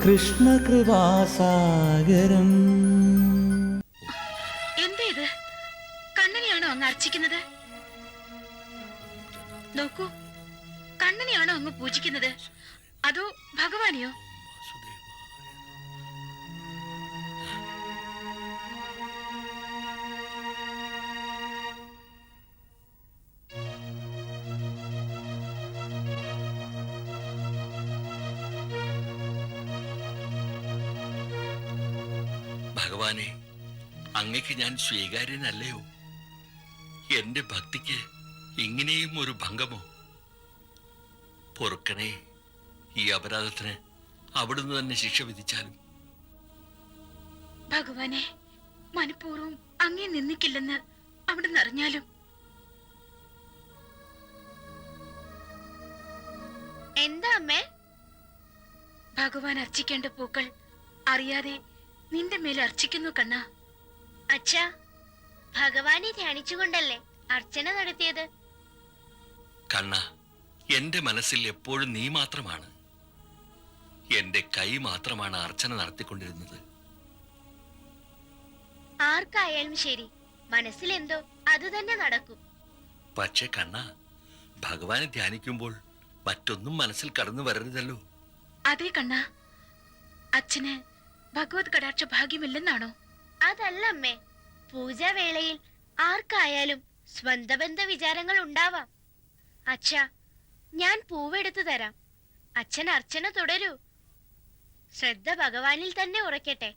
കൃഷ്ണകൃപാസാഗരം. എന്താ ഇത്? കണ്ണനെയാണോ അങ്ങ് അർച്ചിക്കുന്നത്? നോക്കൂ, കണ്ണനെയാണോ അങ്ങ് പൂജിക്കുന്നത്, അതോ ഭഗവാനെയോ? ഭഗവാനെ, അങ്ങക്ക് ഞാൻ സ്വീകാര്യനല്ലയോ? എന്റെ ഭക്തിക്ക് ഇങ്ങനെയും ഒരു ഭംഗമോ? പൊറുക്കണേ, ഈ അപരാധത്തിന് അവിടുന്ന് തന്നെ ശിക്ഷ വിധിച്ചാലും. ഭഗവാനെ, മനഃപൂർവ്വം അങ്ങേ നിന്ദിക്കില്ലെന്ന് അവിടുന്ന് അറിഞ്ഞാലും. എന്താ അമ്മേ? ഭഗവാൻ അർച്ചിക്കേണ്ട പൂക്കൾ അറിയാതെ നിന്റെ മേൽ അർച്ചിക്കുന്നു കണ്ണ. അച്ഛാ, ഭഗവാനെ ധ്യാനിച്ചുകൊണ്ടല്ലേ അർച്ചന നടത്തിയത്? കണ്ണ, എന്റെ മനസ്സിൽ എപ്പോഴും നീ മാത്രമാണ്. എന്റെ കൈ മാത്രമാണ് അർച്ചന നടത്തിക്കൊണ്ടിരുന്നത്. ആർക്കായാലും ശരി, മനസ്സിലെന്തോ അത് തന്നെ നടക്കും. പക്ഷെ കണ്ണ, ഭഗവാനെ ധ്യാനിക്കുമ്പോൾ മറ്റൊന്നും മനസ്സിൽ കടന്നു വരരുതല്ലോ. അതേ കണ്ണ, അച്ഛന് ഭഗവത് കടാക്ഷ ഭാഗ്യമില്ലെന്നാണോ? അതല്ല അമ്മേ, പൂജാവേളയിൽ ആർക്കായാലും സ്വന്തബന്ധ വിചാരങ്ങൾ ഉണ്ടാവാം. അച്ഛാ, ഞാൻ പൂവെടുത്തു തരാം. അച്ഛൻ അർച്ചന തുടരൂ. ശ്രദ്ധ ഭഗവാനിൽ തന്നെ ഉറയ്ക്കട്ടെ.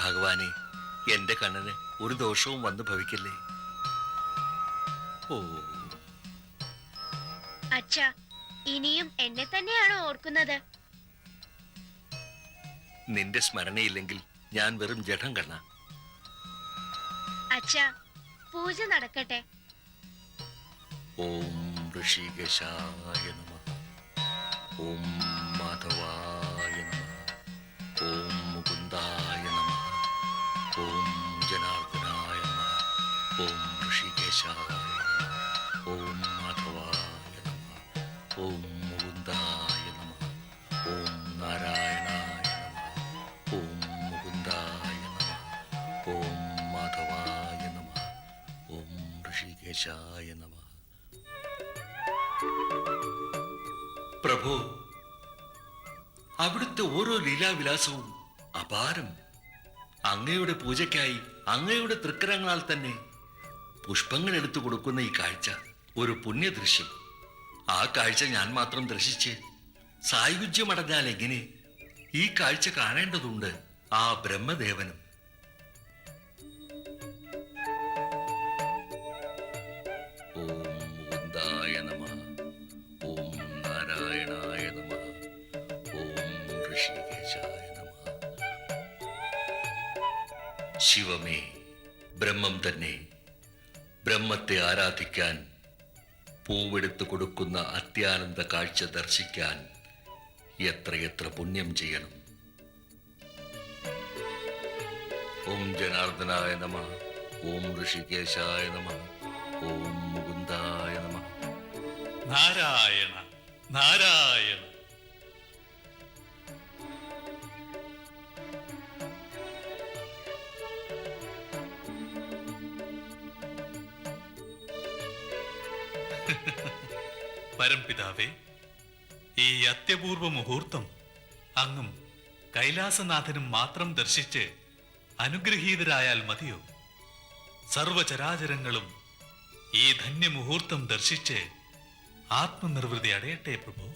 ഭഗവാനെ, എന്റെ കണ്ണന് ഒരു ദോഷവും വന്നു ഭവിക്കല്ലേ. ഓ അച്ഛാ, ഇനിയും എന്നെ തന്നെയാണോ ഓർക്കുന്നത്? നിന്റെ സ്മരണയില്ലെങ്കിൽ ഞാൻ വെറും ജഡം കണ്ണ. അച്ഛാ, പൂജ നടക്കട്ടെ. ഓം ഋഷികേശായ നമഃ. ഓം മാധവായ നമഃ. ഓം മുകുന്ദായ നമഃ. ഓം ജനാർദ്ദനായ നമഃ. ഓം ഋഷികേശായ നമഃ. ഓം മാധവായ നമഃ. ഓം മുകുന്ദായ നമഃ. ഓം നാരായണായ നമഃ. ഓം മുകുന്ദായ നമഃ. ഓം മാധവായ നമഃ. ഓം ഋഷികേശായ നമഃ. പ്രഭു, അവിടുത്തെ ഓരോ ലീലാവിലാസവും അപാരം. അങ്ങയുടെ പൂജയ്ക്കായി അങ്ങയുടെ തൃക്കരങ്ങളാൽ തന്നെ പുഷ്പങ്ങൾ എടുത്തു കൊടുക്കുന്ന ഈ കാഴ്ച ഒരു പുണ്യദൃശ്യം. ആ കാഴ്ച ഞാൻ മാത്രം ദർശിച്ച് സായുജ്യമടഞ്ഞാൽ എങ്ങനെ? ഈ കാഴ്ച കാണേണ്ടതുണ്ട് ആ ബ്രഹ്മദേവനും. ഓം മുകുന്ദായ നമഃ. ഓം നാരായണായ നമഃ. ഓം ഋഷികേശായ നമഃ. ശിവമേ, ബ്രഹ്മം തന്നെ. ബ്രഹ്മത്തെ ആരാധിക്കാൻ, പൂവെടുത്തു കൊടുക്കുന്ന അത്യാനന്ദ കാഴ്ച ദർശിക്കാൻ എത്രയെത്ര പുണ്യം ചെയ്യണം. ഓം ജനാർദ്ദനായ നമഃ. ഓം ഋഷികേശായ നമഃ. ഓം മുകുന്ദായ നമഃ. നാരായണ നാരായണ. പരംപിതാവേ, ഈ അത്യപൂർവ മുഹൂർത്തം അങ്ങും കൈലാസനാഥനും മാത്രം ദർശിച്ച് അനുഗ്രഹീതരായാൽ മതിയോ? സർവചരാചരങ്ങളും ഈ ധന്യമുഹൂർത്തം ദർശിച്ച് ആത്മനിർവൃതി അടയട്ടെ പ്രഭു.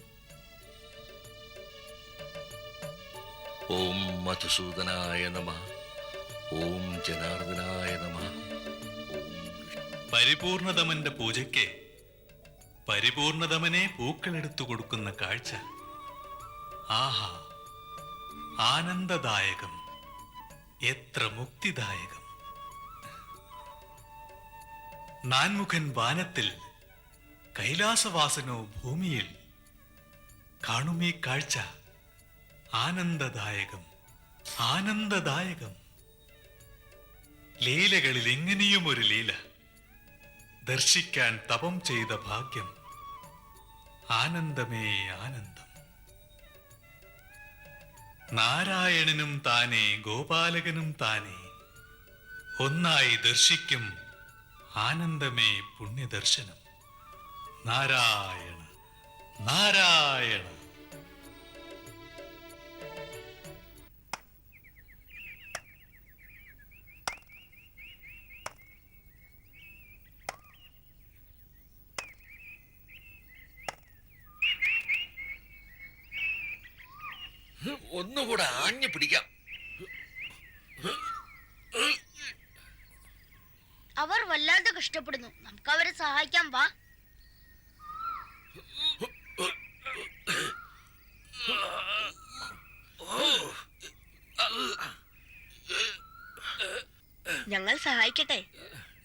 ഓം മധുസൂദനായ നമഃ. ഓം ജനാർദ്ദനായ നമഃ. പരിപൂർണതമന്റെ പൂജയ്ക്ക് പരിപൂർണതമനെ പൂക്കളെടുത്തു കൊടുക്കുന്ന കാഴ്ച ആഹാ, ആനന്ദദായകം, എത്ര മുക്തിദായകം. നാൻമുഖൻ വാനത്തിൽ, കൈലാസവാസനോ ഭൂമിയിൽ. കാണുമീ കാഴ്ച ആനന്ദദായകം, ആനന്ദദായകം. ലീലകളിൽ എങ്ങനെയും ഒരു ലീല ദർശിക്കാൻ തപം ചെയ്ത ഭാഗ്യം. ആനന്ദമേ ആനന്ദം. നാരായണനും താനേ ഗോപാലകനും താനേ ഒന്നായി ദർശിക്കും ആനന്ദമേ പുണ്യദർശനം. നാരായണ നാരായണ. ഒന്നുകൂടെ ആഞ്ഞു പിടിക്കാം. അവർ വല്ലാതെ കഷ്ടപ്പെടുന്നു. നമുക്ക് അവരെ സഹായിക്കാം, വാ. ഞങ്ങൾ സഹായിക്കട്ടെ?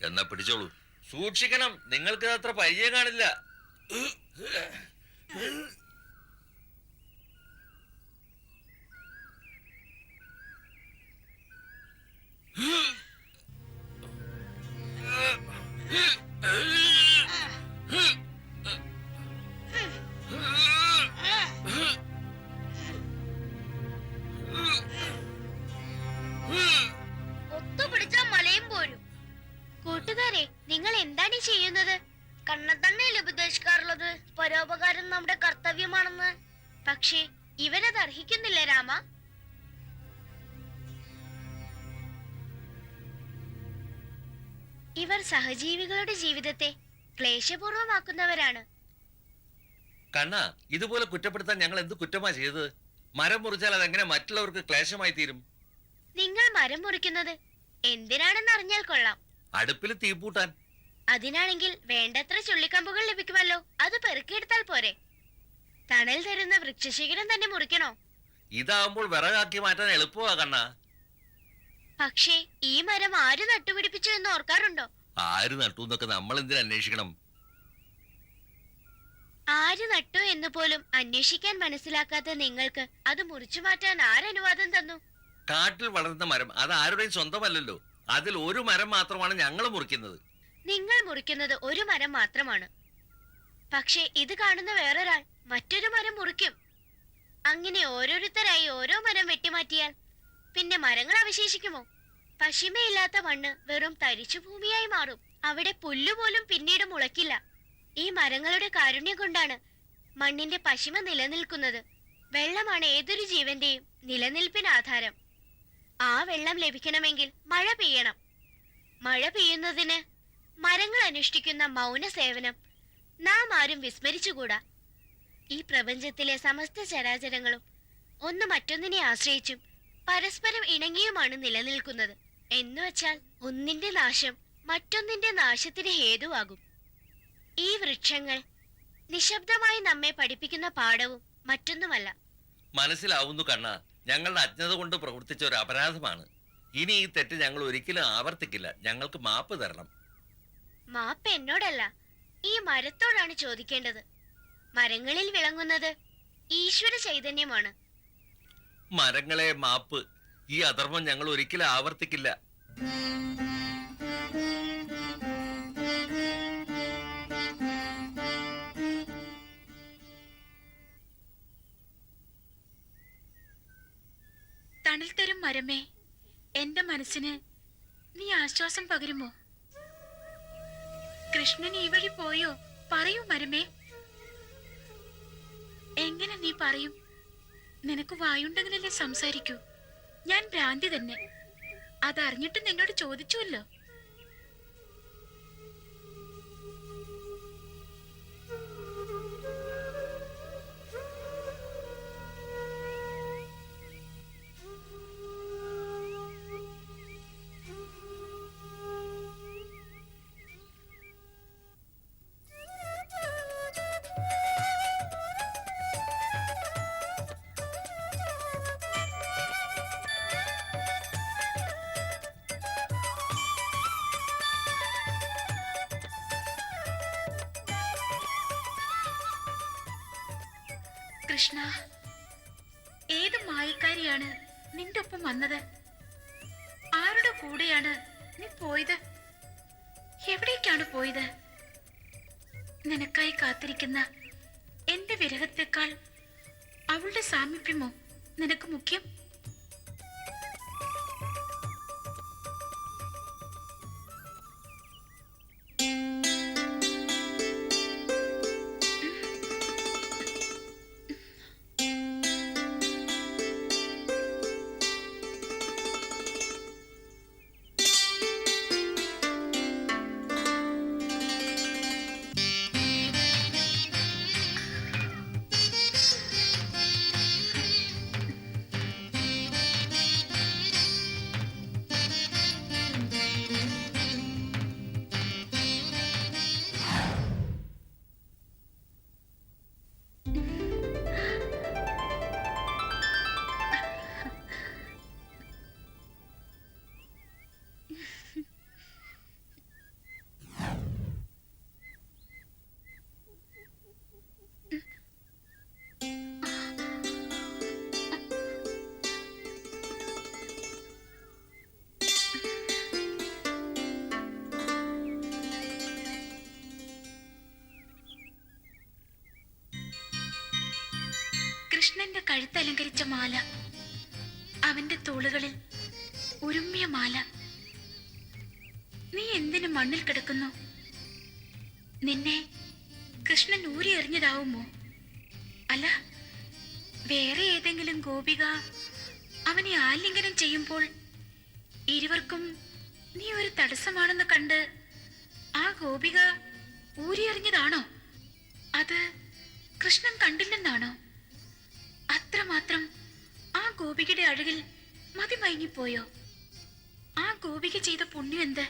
എന്നാ പിടിച്ചോളൂ. സൂക്ഷിക്കണം, നിങ്ങൾക്ക് അത്ര പരിചയം കാണില്ല. ഒത്തുപിടിച്ചാൽ മലയും പോരും. കൂട്ടുകാരെ, നിങ്ങൾ എന്താണ് ചെയ്യുന്നത്? കണ്ണത്തണ്ണയിൽ ഉപദേശിക്കാറുള്ളത് പരോപകാരം നമ്മുടെ കർത്തവ്യമാണെന്ന്. പക്ഷേ ഇവരത് അർഹിക്കുന്നില്ല രാമ. ഇവർ സഹജീവികളുടെ ജീവിതത്തെ ക്ലേശപൂർവമാക്കുന്നവരാണ്. കണ്ണ, ഇതുപോലെ കുറ്റപ്പെടുത്താൻ ഞങ്ങൾ എന്ത് കുറ്റമാ ചെയ്തത്? മരം മുറിച്ചാൽ അതെങ്ങനെ മറ്റുള്ളവർക്ക് ക്ലേശമായി തീരും? നിങ്ങൾ മരം മുറിക്കുന്നത് എന്തിനാണെന്ന് അറിഞ്ഞാൽ കൊള്ളാം. അടുപ്പിൽ തീപൂട്ടാൻ. അതിനാണെങ്കിൽ വേണ്ടത്ര ചുള്ളിക്കമ്പുകൾ ലഭിക്കുമല്ലോ, അത് പെറുക്കിയെടുത്താൽ പോരെ. തണൽ തരുന്ന വൃക്ഷശിഖരം തന്നെ മുറിക്കണോ? ഇതാവുമ്പോൾ വിറകാക്കി മാറ്റാൻ എളുപ്പമാ കണ്ണ. പക്ഷേ ഈ മരം ആര് നട്ടുപിടിപ്പിച്ചു എന്ന് ഓർക്കാറുണ്ടോ? ആര് നട്ടു എന്നൊക്കെ നമ്മൾ എന്തിനു അന്വേഷിക്കണം? ആര് നട്ടു എന്ന് പോലും അന്വേഷിക്കാൻ മനസ്സിലാക്കാത്ത നിങ്ങൾക്ക് അത് മുറിച്ചു മാറ്റാൻ ആരനുവാദം തന്നു? കാട്ടിൽ വളർന്ന മരം അത് ആരുടെയും സ്വന്തമല്ലല്ലോ. അതിൽ ഒരു മരം മാത്രമാണ് ഞങ്ങൾ മുറിക്കുന്നത്. നിങ്ങൾ മുറിക്കുന്നത് ഒരു മരം മാത്രമാണ്. പക്ഷേ ഇത് കാണുന്ന വേറൊരാൾ മറ്റൊരു മരം മുറിക്കും. അങ്ങനെ ഓരോരുത്തരായി ഓരോ മരം വെട്ടിമാറ്റിയാൽ പിന്നെ മരങ്ങൾ അവശേഷിക്കുമോ? പശിമയില്ലാത്ത മണ്ണ് വെറും തരിച്ചു ഭൂമിയായി മാറും. അവിടെ പുല്ലുപോലും പിന്നീട് മുളയ്ക്കില്ല. ഈ മരങ്ങളുടെ കാരുണ്യം കൊണ്ടാണ് മണ്ണിന്റെ പശിമ നിലനിൽക്കുന്നത്. വെള്ളമാണ് ഏതൊരു ജീവന്റെയും നിലനിൽപ്പിന് ആധാരം. ആ വെള്ളം ലഭിക്കണമെങ്കിൽ മഴ പെയ്യണം. മഴ പെയ്യുന്നതിന് മരങ്ങൾ അനുഷ്ഠിക്കുന്ന മൗന സേവനം നാം ആരും വിസ്മരിച്ചുകൂടാ. ഈ പ്രപഞ്ചത്തിലെ സമസ്ത ചരാചരങ്ങളും ഒന്ന് മറ്റൊന്നിനെ ആശ്രയിച്ചും പരസ്പരം ഇണങ്ങിയുമാണ് നിലനിൽക്കുന്നത്. എന്നുവച്ചാൽ ഒന്നിന്റെ നാശം മറ്റൊന്നിന്റെ നാശത്തിന് ഹേതുവാകും. ഈ വൃക്ഷങ്ങൾ നിശബ്ദമായി നമ്മെ പഠിപ്പിക്കുന്ന പാഠവും മറ്റൊന്നുമല്ല. മനസ്സിലാവുന്നു കണ്ണ, ഞങ്ങളുടെ അജ്ഞത കൊണ്ട് പ്രവർത്തിച്ച ഒരു അപരാധമാണ്. ഇനി ഈ തെറ്റ് ഞങ്ങൾ ഒരിക്കലും ആവർത്തിക്കില്ല. ഞങ്ങൾക്ക് മാപ്പ് തരണം. മാപ്പ് എന്നോടല്ല, ഈ മരത്തോടാണ് ചോദിക്കേണ്ടത്. മരങ്ങളിൽ വിളങ്ങുന്നത് ഈശ്വര ചൈതന്യമാണ്. മരങ്ങളെ മാപ്പ്. ഈ അധർമ്മം ഞങ്ങൾ ഒരിക്കലും ആവർത്തിക്കില്ല. തണൽ തരും മരമേ, എന്റെ മനസ്സിന് നീ ആശ്വാസം പകരുമോ? കൃഷ്ണൻ ഈ വഴി പോയോ? പറയൂ മരമേ. എങ്ങനെ നീ പറയും? നിനക്ക് വായുണ്ടെങ്കിലല്ലേ സംസാരിക്കൂ. ഞാൻ ഭ്രാന്തി തന്നെ. അതറിഞ്ഞിട്ട് നിന്നോട് ചോദിച്ചുവല്ലോ. കൃഷ്ണ, ഏത് മായക്കാരിയാണ് നിന്റെ ഒപ്പം വന്നത്? ആരുടെ കൂടെയാണ് നീ പോയത് എവിടേക്കാണ് പോയത്? നിനക്കായി കാത്തിരിക്കുന്ന എന്റെ വിരഹത്തെക്കാൾ അവളുടെ സാമീപ്യമോ നിനക്ക് മുഖ്യം? കൃഷ്ണന്റെ കഴുത്തലങ്കരിച്ച മാല, അവന്റെ തോളുകളിൽ ഉരുമ്മിയ മാല. നീ എന്തിനു മണ്ണിൽ കിടക്കുന്നു? നിന്നെ കൃഷ്ണൻ ഊരി എറിഞ്ഞതാവുമോ? അല്ല, വേറെ ഏതെങ്കിലും ഗോപിക അവനെ ആലിംഗനം ചെയ്യുമ്പോൾ ഇരുവർക്കും നീ ഒരു തടസ്സമാണെന്ന് കണ്ട് ആ ഗോപിക ഊരിയെറിഞ്ഞതാണോ? അത് കൃഷ്ണൻ കണ്ടില്ലെന്നാണോ? അത്രമാത്രം ആ ഗോപികയുടെ അഴകിൽ മതിമയങ്ങിപ്പോയോ? ആ ഗോപിക ചെയ്ത പുണ്യം എന്ത്?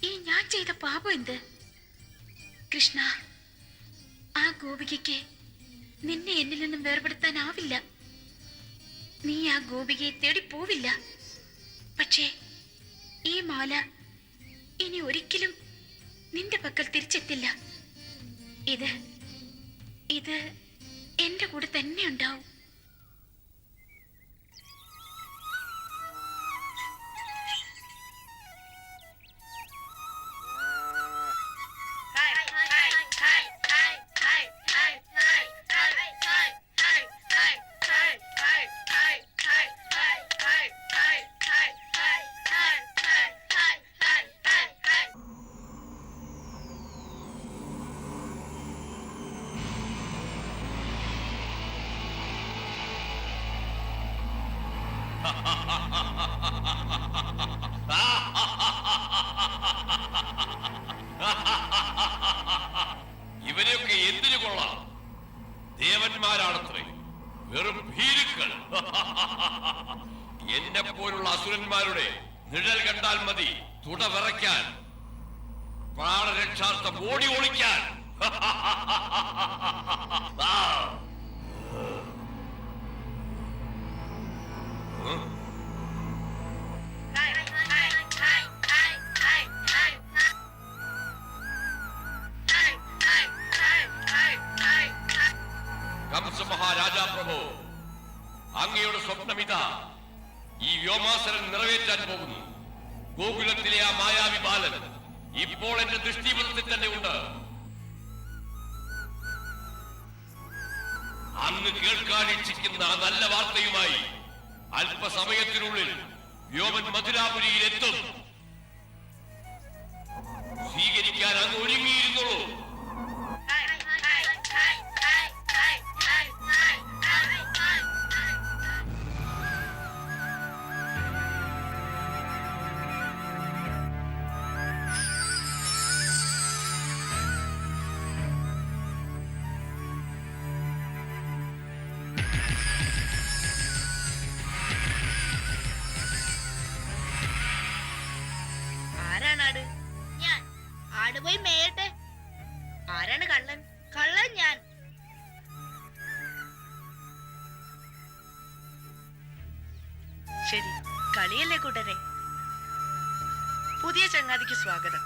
ഈ ഞാൻ ചെയ്ത പാപം എന്ത്? കൃഷ്ണ, ആ ഗോപികയ്ക്ക് നിന്നെ എന്നിൽ നിന്നും വേർപെടുത്താനാവില്ല. നീ ആ ഗോപികയെ തേടി പോവില്ല. പക്ഷേ ഈ മാല ഇനി ഒരിക്കലും നിന്റെ പക്കൽ തിരിച്ചെത്തില്ല. ഇത് എന്റെ കൂടെ തന്നെ ഉണ്ടാവും. ഇവരെയൊക്കെ എന്തിനു കൊള്ളാം? ദേവന്മാരാണത്രേ, വെറും ഭീരുക്കൾ. എന്നെ പോലുള്ള അസുരന്മാരുടെ നിഴൽ കണ്ടാൽ മതി തുട വിറയ്ക്കാൻ, പ്രാണരക്ഷാർത്ഥം ഓടി ഒളിക്കാൻ. കംസമഹാരാജാ പ്രഭു, അങ്ങയുടെ സ്വപ്നമിതാ ഈ വ്യോമാസനം നിറവേറ്റാൻ പോകുന്നു. ഗോകുലത്തിലെ ആ മായാവി ബാലൻ ഇപ്പോൾ എന്റെ ദൃഷ്ടിപഥത്തിൽ തന്നെ ഉണ്ട്. അങ്ങ് കേൾക്കാനിച്ഛിക്കുന്ന ആ നല്ല വാർത്തയുമായി അല്പസമയത്തിനുള്ളിൽ വ്യോമൻ മധുരാപുരിയിൽ എത്തും. സ്വീകരിക്കാൻ അങ്ങ് ഒരുങ്ങിയിരുന്നുള്ളൂ. ആരാണ് ഞാൻ. ആട് പോയി മേയട്ടെ. ആരാണ് കള്ളൻ? കള്ളൻ ഞാൻ. ശരി, കളിയല്ലേ കൂട്ടരെ? പുതിയ ചങ്ങാതിക്ക് സ്വാഗതം.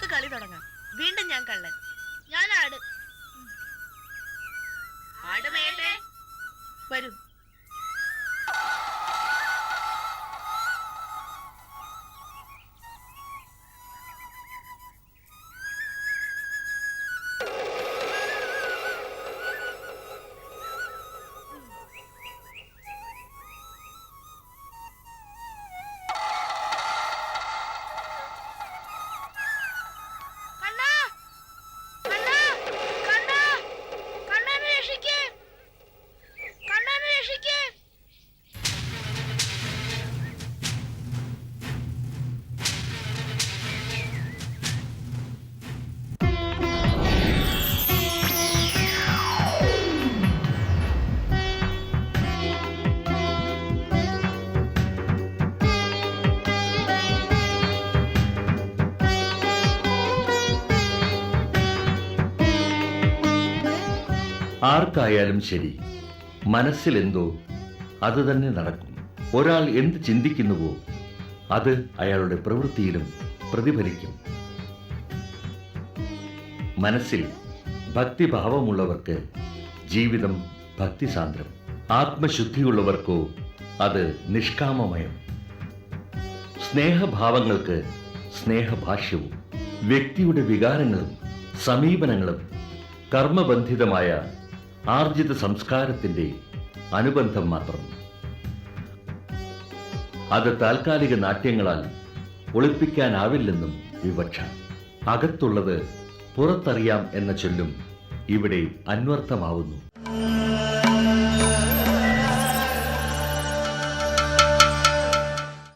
നമുക്ക് കളി തുടങ്ങാം. വീണ്ടും ഞാൻ കള്ളൻ. ഞാൻ ആട്. ആട് മേയട്ടെ. വരൂ. കണ്ണാ, കണ്ണാ, കണ്ണാ, കണ്ണനെ രക്ഷിക്ക്, കണ്ണനെ രക്ഷിക്ക്. ആർക്കായാലും ശരി, മനസ്സിലെന്തോ അത് തന്നെ നടക്കും. ഒരാൾ എന്ത് ചിന്തിക്കുന്നുവോ അത് അയാളുടെ പ്രവൃത്തിയിലും പ്രതിഫലിക്കും. മനസ്സിൽ ഭക്തിഭാവമുള്ളവർക്ക് ജീവിതം ഭക്തിസാന്ദ്രം, ആത്മശുദ്ധിയുള്ളവർക്കോ അത് നിഷ്കാമമയം. സ്നേഹഭാവങ്ങൾക്ക് സ്നേഹഭാഷ്യവും, വ്യക്തിയുടെ വികാരങ്ങളും സമീപനങ്ങളും കർമ്മബന്ധിതമായ ആർജിത സംസ്കാരത്തിന്റെ അനുബന്ധം മാത്രം. അത് താൽക്കാലിക നാട്യങ്ങളാൽ ഒളിപ്പിക്കാനാവില്ലെന്നും വിവക്ഷ. അകത്തുള്ളത് പുറത്തറിയാം എന്ന ചൊല്ലും ഇവിടെ അന്വർത്ഥമാവുന്നു.